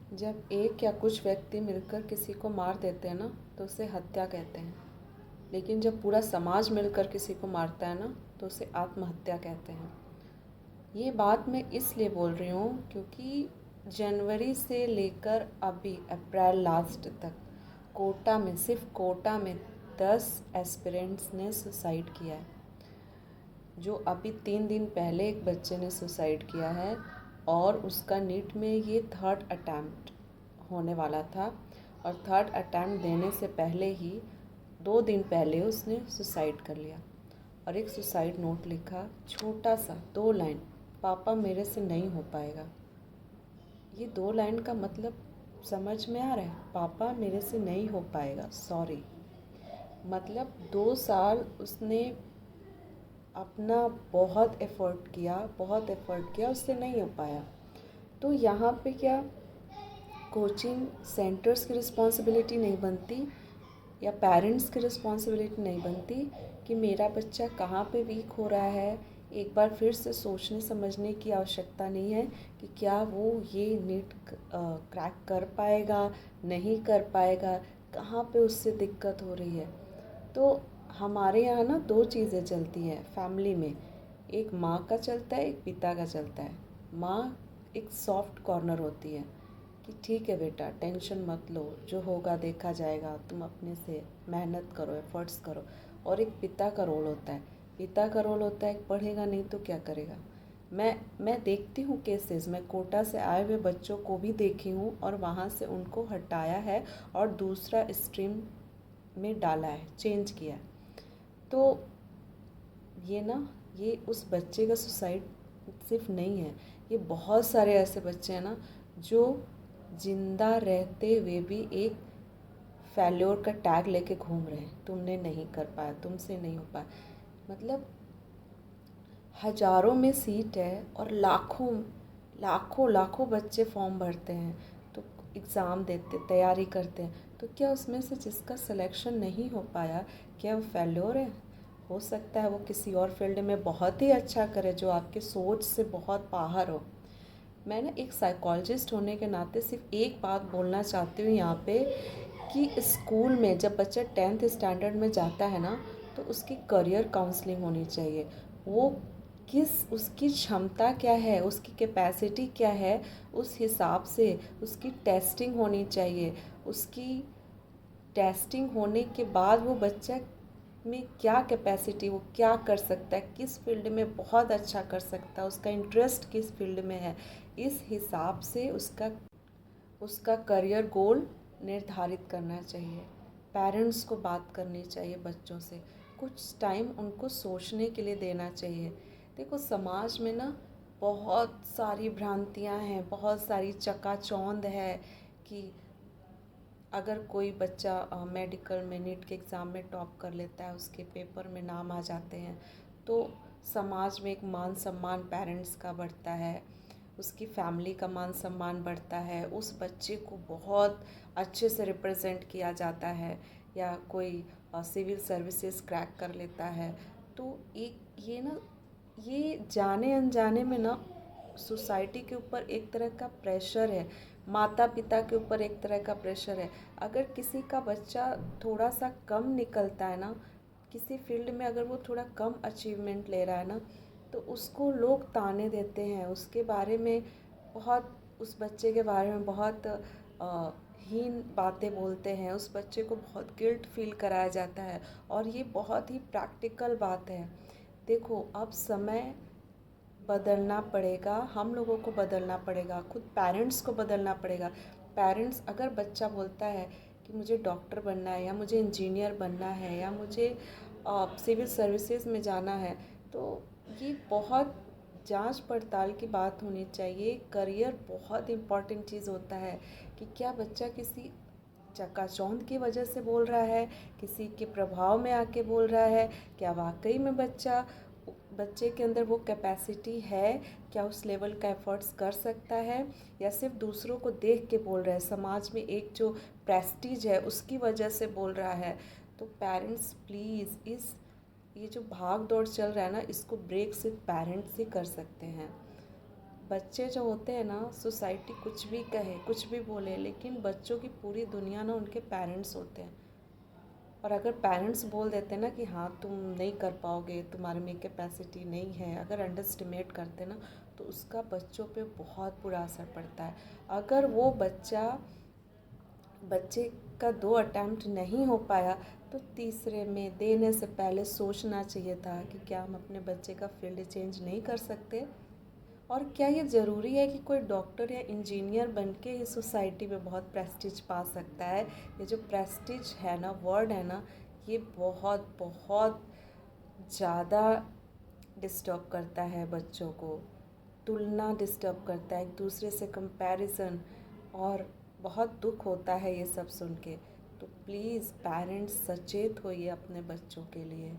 जब एक या कुछ व्यक्ति मिलकर किसी को मार देते हैं ना तो उसे हत्या कहते हैं। लेकिन जब पूरा समाज मिलकर किसी को मारता है ना तो उसे आत्महत्या कहते हैं। ये बात मैं इसलिए बोल रही हूँ क्योंकि जनवरी से लेकर अभी अप्रैल लास्ट तक कोटा में, सिर्फ कोटा में 10 एस्पिरेंट्स ने सुसाइड किया है। जो अभी 3 दिन पहले एक बच्चे ने सुसाइड किया है और उसका नीट में ये 3rd अटैम्प्ट होने वाला था और 3rd अटैम्प्ट देने से पहले ही 2 दिन पहले उसने सुसाइड कर लिया और एक सुसाइड नोट लिखा, छोटा सा 2 लाइन, पापा मेरे से नहीं हो पाएगा। ये 2 लाइन का मतलब समझ में आ रहा है? पापा मेरे से नहीं हो पाएगा, सॉरी। मतलब 2 साल उसने अपना बहुत एफ़र्ट किया, उससे नहीं हो पाया। तो यहाँ पे क्या कोचिंग सेंटर्स की रिस्पॉन्सिबिलिटी नहीं बनती या पेरेंट्स की रिस्पॉन्सिबिलिटी नहीं बनती कि मेरा बच्चा कहाँ पे वीक हो रहा है? एक बार फिर से सोचने समझने की आवश्यकता नहीं है कि क्या वो ये नीट क्रैक कर पाएगा, नहीं कर पाएगा, कहाँ पे उससे दिक्कत हो रही है। तो हमारे यहाँ ना 2 चीज़ें चलती हैं फैमिली में, एक माँ का चलता है, एक पिता का चलता है। माँ एक सॉफ्ट कॉर्नर होती है कि ठीक है बेटा, टेंशन मत लो, जो होगा देखा जाएगा, तुम अपने से मेहनत करो, एफर्ट्स करो। और एक पिता का रोल होता है, पढ़ेगा नहीं तो क्या करेगा। मैं देखती हूँ केसेस, मैं कोटा से आए हुए बच्चों को भी देखी हूँ और वहाँ से उनको हटाया है और दूसरा स्ट्रीम में डाला है, चेंज किया है। तो ये उस बच्चे का सुसाइड सिर्फ नहीं है, ये बहुत सारे ऐसे बच्चे हैं ना जो जिंदा रहते हुए भी एक फेल्योर का टैग लेके घूम रहे हैं, तुमने नहीं कर पाया, तुमसे नहीं हो पाया। मतलब हजारों में सीट है और लाखों लाखों लाखों बच्चे फॉर्म भरते हैं, तो एग्ज़ाम देते, तैयारी करते हैं। तो क्या उसमें से जिसका सिलेक्शन नहीं हो पाया, क्या वो फेल्योर है? हो सकता है वो किसी और फील्ड में बहुत ही अच्छा करे जो आपके सोच से बहुत बाहर हो। मैं ना एक साइकोलॉजिस्ट होने के नाते सिर्फ एक बात बोलना चाहती हूँ यहाँ पे कि स्कूल में जब बच्चा 10th स्टैंडर्ड में जाता है ना तो उसकी करियर काउंसलिंग होनी चाहिए। वो उसकी क्षमता क्या है, उसकी कैपेसिटी क्या है, उस हिसाब से उसकी टेस्टिंग होनी चाहिए। उसकी टेस्टिंग होने के बाद वो बच्चा में क्या कैपेसिटी, वो क्या कर सकता है, किस फील्ड में बहुत अच्छा कर सकता है, उसका इंटरेस्ट किस फील्ड में है, इस हिसाब से उसका उसका करियर गोल निर्धारित करना चाहिए। पेरेंट्स को बात करनी चाहिए बच्चों से, कुछ टाइम उनको सोचने के लिए देना चाहिए। देखो समाज में ना बहुत सारी भ्रांतियाँ हैं, बहुत सारी चकाचौंध है कि अगर कोई बच्चा मेडिकल में नीट के एग्ज़ाम में टॉप कर लेता है, उसके पेपर में नाम आ जाते हैं, तो समाज में एक मान सम्मान पेरेंट्स का बढ़ता है, उसकी फैमिली का मान सम्मान बढ़ता है, उस बच्चे को बहुत अच्छे से रिप्रेजेंट किया जाता है। या कोई सिविल सर्विसेज क्रैक कर लेता है, तो ये जाने अनजाने में ना सोसाइटी के ऊपर एक तरह का प्रेशर है, माता पिता के ऊपर एक तरह का प्रेशर है। अगर किसी का बच्चा थोड़ा सा कम निकलता है ना किसी फील्ड में, अगर वो थोड़ा कम अचीवमेंट ले रहा है ना तो उसको लोग ताने देते हैं, उसके बारे में बहुत, उस बच्चे के बारे में बहुत हीन बातें बोलते हैं, उस बच्चे को बहुत गिल्ट फील कराया जाता है। और ये बहुत ही प्रैक्टिकल बात है। देखो अब समय बदलना पड़ेगा, हम लोगों को बदलना पड़ेगा, खुद पेरेंट्स को बदलना पड़ेगा। पेरेंट्स, अगर बच्चा बोलता है कि मुझे डॉक्टर बनना है या मुझे इंजीनियर बनना है या मुझे सिविल सर्विसेज में जाना है, तो ये बहुत जांच पड़ताल की बात होनी चाहिए। करियर बहुत इम्पॉर्टेंट चीज़ होता है कि क्या बच्चा किसी चकाचौंध की वजह से बोल रहा है, किसी के प्रभाव में आके बोल रहा है, क्या वाकई में बच्चे के अंदर वो कैपेसिटी है, क्या उस लेवल का एफर्ट्स कर सकता है, या सिर्फ दूसरों को देख के बोल रहा है, समाज में एक जो प्रेस्टीज है उसकी वजह से बोल रहा है। तो पेरेंट्स प्लीज़ ये जो भाग दौड़ चल रहा है ना, इसको ब्रेक सिर्फ पेरेंट्स ही कर सकते हैं। बच्चे जो होते हैं ना, सोसाइटी कुछ भी कहे कुछ भी बोले, लेकिन बच्चों की पूरी दुनिया ना उनके पेरेंट्स होते हैं। और अगर पेरेंट्स बोल देते हैं ना कि हाँ तुम नहीं कर पाओगे, तुम्हारे में कैपेसिटी नहीं है, अगर अंडर करते ना, तो उसका बच्चों पे बहुत बुरा असर पड़ता है। अगर वो बच्चे का 2 अटैम्प्ट नहीं हो पाया, तो तीसरे में देने से पहले सोचना चाहिए था कि क्या हम अपने बच्चे का फील्ड चेंज नहीं कर सकते। और क्या ये ज़रूरी है कि कोई डॉक्टर या इंजीनियर बन के इस सोसाइटी में बहुत प्रेस्टीज पा सकता है? ये जो प्रेस्टीज है ना, वर्ड है ना, ये बहुत बहुत ज़्यादा डिस्टर्ब करता है बच्चों को। तुलना डिस्टर्ब करता है, एक दूसरे से कंपैरिजन, और बहुत दुख होता है ये सब सुन के। तो प्लीज़ पेरेंट्स सचेत होइए अपने बच्चों के लिए।